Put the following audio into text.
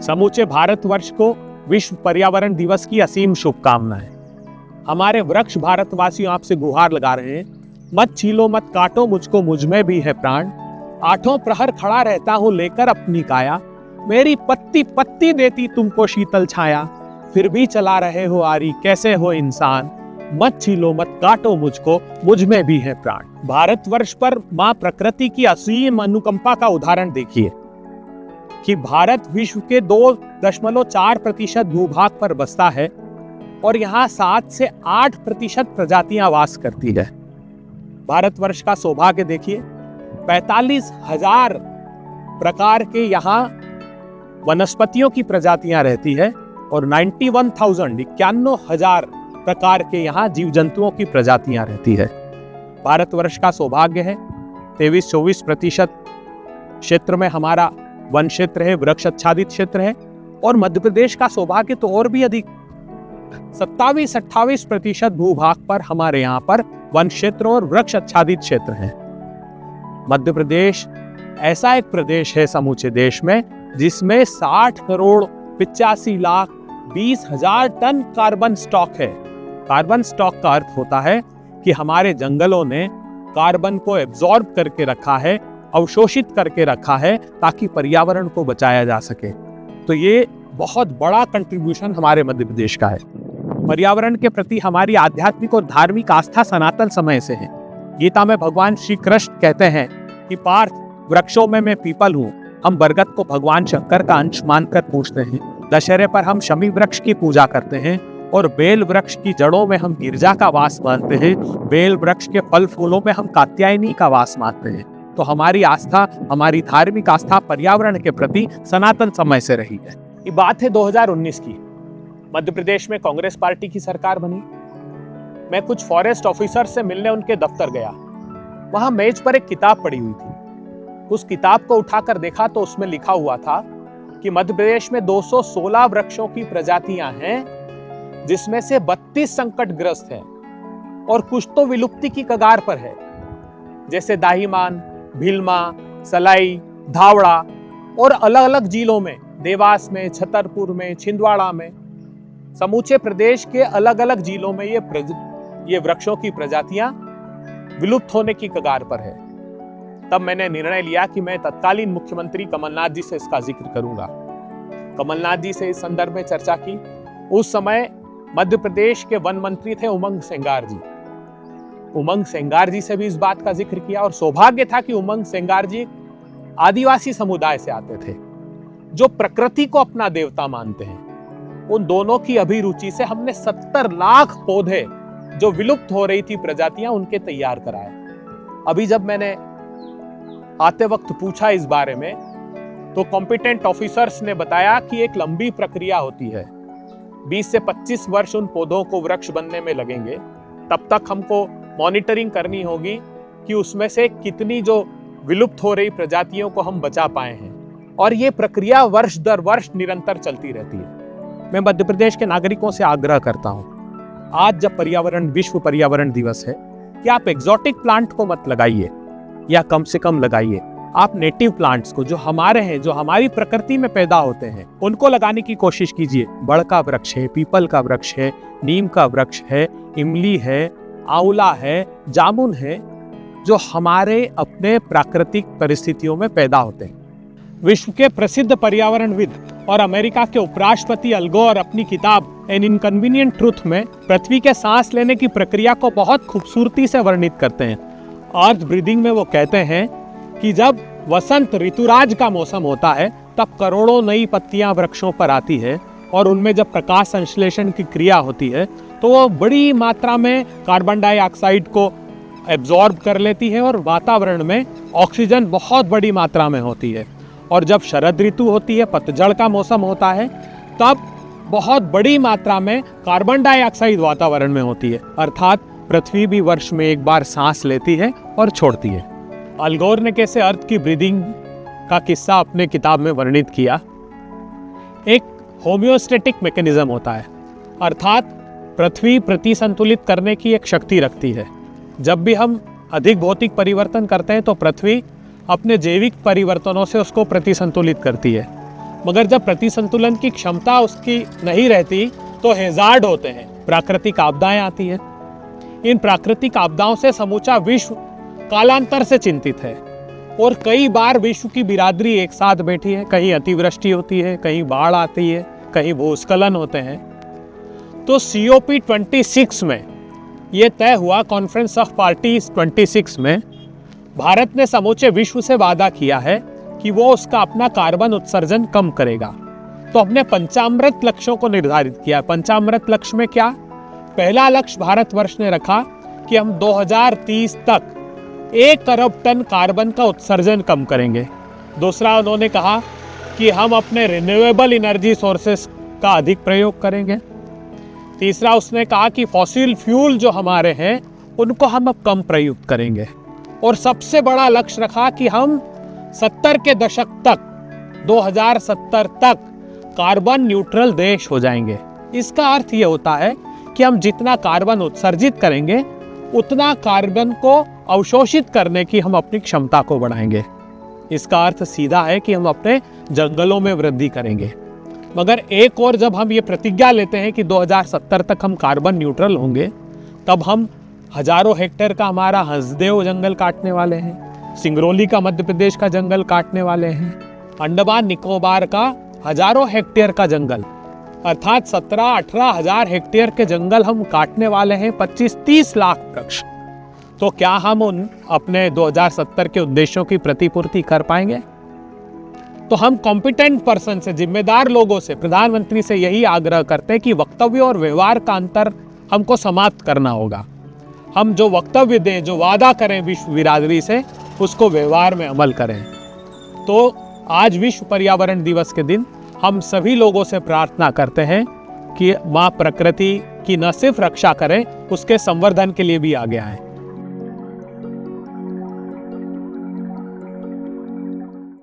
समूचे भारतवर्ष को विश्व पर्यावरण दिवस की असीम शुभकामनाएं। हमारे वृक्ष भारतवासियों आपसे गुहार लगा रहे हैं, मत छीलो मत काटो, मुझको मुझ में भी है प्राण। आठों प्रहर खड़ा रहता हूँ लेकर अपनी काया, मेरी पत्ती पत्ती देती तुमको शीतल छाया। फिर भी चला रहे हो आरी, कैसे हो इंसान, मत छीलो मत काटो, मुझको मुझ में भी है प्राण। भारतवर्ष पर मां प्रकृति की असीम अनुकंपा का उदाहरण देखिए कि भारत विश्व के 2.4% भूभाग पर बसता है और यहाँ 7 से 8% प्रजातियां वास करती है। भारतवर्ष का सौभाग्य देखिए, 45,000 प्रकार के यहाँ वनस्पतियों की प्रजातियां रहती है और 91,000 प्रकार के यहाँ जीव जंतुओं की प्रजातियां रहती है। भारतवर्ष का सौभाग्य है 23-24% क्षेत्र में हमारा वन क्षेत्र है, वृक्ष आच्छादित क्षेत्र है। और मध्य प्रदेश का सौभाग्य तो और भी अधिक, 27-28% भूभाग पर हमारे यहाँ पर वन क्षेत्र और वृक्ष आच्छादित क्षेत्र है। मध्य प्रदेश ऐसा एक प्रदेश है समूचे देश में जिसमें 60,85,20,000 टन कार्बन स्टॉक है। कार्बन स्टॉक का अर्थ होता है कि हमारे जंगलों ने कार्बन को एब्जॉर्ब करके रखा है, अवशोषित करके रखा है ताकि पर्यावरण को बचाया जा सके। तो ये बहुत बड़ा कंट्रीब्यूशन हमारे मध्य प्रदेश का है। पर्यावरण के प्रति हमारी आध्यात्मिक और धार्मिक आस्था सनातन समय से है। गीता में भगवान श्री कृष्ण कहते हैं कि पार्थ, वृक्षों में मैं पीपल हूँ। हम बरगद को भगवान शंकर का अंश मानकर पूजते हैं। दशहरे पर हम शमी वृक्ष की पूजा करते हैं और बेल वृक्ष की जड़ों में हम गिरजा का वास मानते हैं। बेल वृक्ष के फल फूलों में हम कात्यायनी का वास मानते हैं। तो हमारी आस्था, हमारी धार्मिक आस्था पर्यावरण के प्रति सनातन समय से रही है। ये बात है 2019 की। मध्य प्रदेश में कांग्रेस पार्टी की सरकार बनी। मैं कुछ फॉरेस्ट ऑफिसर से मिलने उनके दफ्तर गया। वहां मेज पर एक किताब पड़ी हुई थी। उस किताब को उठाकर देखा तो उसमें लिखा हुआ था कि मध्य प्रदेश में 216 वृक्षों की प्रजातियां हैं, जिसमें से 32 संकटग्रस्त हैं और कुछ तो विलुप्ति की कगार पर है, जैसे दाहीमान, भीलमा, सलाई, धावड़ा और अलग अलग जिलों में, देवास में, छतरपुर में, छिंदवाड़ा में, समूचे प्रदेश के अलग अलग जिलों में ये वृक्षों की प्रजातियां विलुप्त होने की कगार पर है। तब मैंने निर्णय लिया कि मैं तत्कालीन मुख्यमंत्री कमलनाथ जी से इसका जिक्र करूंगा। कमलनाथ जी से इस संदर्भ में चर्चा की। उस समय मध्य प्रदेश के वन मंत्री थे उमंग सेंगार जी। उमंग सेंगार जी से भी इस बात का जिक्र किया और सौभाग्य था कि उमंग सेंगार जी आदिवासी समुदाय से आते थे जो प्रकृति को अपना देवता मानते हैं। उन दोनों की अभिरुचि से हमने 70 लाख पौधे जो विलुप्त हो रही थी प्रजातियां, उनके तैयार कराए। अभी जब मैंने आते वक्त पूछा इस बारे में तो कॉम्पिटेंट ऑफिसर्स ने बताया कि एक लंबी प्रक्रिया होती है। 20 से 25 वर्ष उन पौधों को वृक्ष बनने में लगेंगे। तब तक हमको मॉनिटरिंग करनी होगी कि उसमें से कितनी जो विलुप्त हो रही प्रजातियों को हम बचा पाए हैं, और ये प्रक्रिया वर्ष दर वर्ष निरंतर चलती रहती है। मैं मध्य प्रदेश के नागरिकों से आग्रह करता हूं, आज जब विश्व पर्यावरण दिवस है, कि आप एग्जॉटिक प्लांट को मत लगाइए, या कम से कम लगाइए। आप नेटिव प्लांट्स को, जो हमारे हैं, जो हमारी प्रकृति में पैदा होते हैं, उनको लगाने की कोशिश कीजिए। बड़ का वृक्ष है, पीपल का वृक्ष है, नीम का वृक्ष है, इमली है, आंवला है, जामुन है, जो हमारे अपने प्राकृतिक परिस्थितियों में पैदा होते हैं। विश्व के प्रसिद्ध पर्यावरणविद और अमेरिका के उपराष्ट्रपति अल गोर अपनी किताब एन इनकन्वीनियंट ट्रूथ में पृथ्वी के सांस लेने की प्रक्रिया को बहुत खूबसूरती से वर्णित करते हैं। अर्थ ब्रीदिंग में वो कहते हैं कि जब वसंत ऋतुराज का मौसम होता है तब करोड़ों नई पत्तियां वृक्षों पर आती है और उनमें जब प्रकाश संश्लेषण की क्रिया होती है तो वो बड़ी मात्रा में कार्बन डाइऑक्साइड को एब्जॉर्ब कर लेती है और वातावरण में ऑक्सीजन बहुत बड़ी मात्रा में होती है। और जब शरद ऋतु होती है, पतझड़ का मौसम होता है, तब बहुत बड़ी मात्रा में कार्बन डाइऑक्साइड वातावरण में होती है। अर्थात पृथ्वी भी वर्ष में एक बार सांस लेती है और छोड़ती है। अल गोर ने कैसे अर्थ की ब्रीदिंग का किस्सा अपने किताब में वर्णित किया। एक होम्योस्टेटिक मैकेनिज्म होता है, अर्थात पृथ्वी प्रतिसंतुलित करने की एक शक्ति रखती है। जब भी हम अधिक भौतिक परिवर्तन करते हैं तो पृथ्वी अपने जैविक परिवर्तनों से उसको प्रतिसंतुलित करती है। मगर जब प्रतिसंतुलन की क्षमता उसकी नहीं रहती तो हैजार्ड होते हैं, प्राकृतिक आपदाएं आती हैं। इन प्राकृतिक आपदाओं से समूचा विश्व कालांतर से चिंतित है और कई बार विश्व की बिरादरी एक साथ बैठी है। कहीं अतिवृष्टि होती है, कहीं बाढ़ आती है, कहीं भूस्खलन होते हैं। तो COP26 में यह तय हुआ, कॉन्फ्रेंस ऑफ पार्टीज 26 में भारत ने समूचे विश्व से वादा किया है कि वो उसका अपना कार्बन उत्सर्जन कम करेगा। तो हमने पंचामृत लक्ष्यों को निर्धारित किया। पंचामृत लक्ष्य में क्या? पहला लक्ष्य भारतवर्ष ने रखा कि हम 2030 तक 1 अरब टन कार्बन का उत्सर्जन कम करेंगे। दूसरा उन्होंने कहा कि हम अपने रिन्यूएबल एनर्जी सोर्सेस का अधिक प्रयोग करेंगे। तीसरा उसने कहा कि फॉसिल फ्यूल जो हमारे हैं उनको हम अब कम प्रयुक्त करेंगे। और सबसे बड़ा लक्ष्य रखा कि हम 70 के दशक तक 2070 तक कार्बन न्यूट्रल देश हो जाएंगे। इसका अर्थ ये होता है कि हम जितना कार्बन उत्सर्जित करेंगे उतना कार्बन को अवशोषित करने की हम अपनी क्षमता को बढ़ाएंगे। इसका अर्थ सीधा है कि हम अपने जंगलों में वृद्धि करेंगे। मगर एक और जब हम ये प्रतिज्ञा लेते हैं कि 2070 तक हम कार्बन न्यूट्रल होंगे, तब हम हजारों हेक्टेयर का हमारा हंसदेव जंगल काटने वाले हैं, सिंगरौली का मध्य प्रदेश का जंगल काटने वाले हैं, अंडमान निकोबार का हजारों हेक्टेयर का जंगल, अर्थात 17-18 हजार हेक्टेयर के जंगल हम काटने वाले हैं। 25-30 लाख वृक्ष। तो क्या हम उन अपने 2070 के उद्देश्यों की प्रतिपूर्ति कर पाएंगे? तो हम कॉम्पिटेंट पर्सन से, जिम्मेदार लोगों से, प्रधानमंत्री से यही आग्रह करते हैं कि वक्तव्य और व्यवहार का अंतर हमको समाप्त करना होगा। हम जो वक्तव्य दें, जो वादा करें विश्व बिरादरी से, उसको व्यवहार में अमल करें। तो आज विश्व पर्यावरण दिवस के दिन हम सभी लोगों से प्रार्थना करते हैं कि माँ प्रकृति की न सिर्फ रक्षा करें, उसके संवर्धन के लिए भी आगे आएं।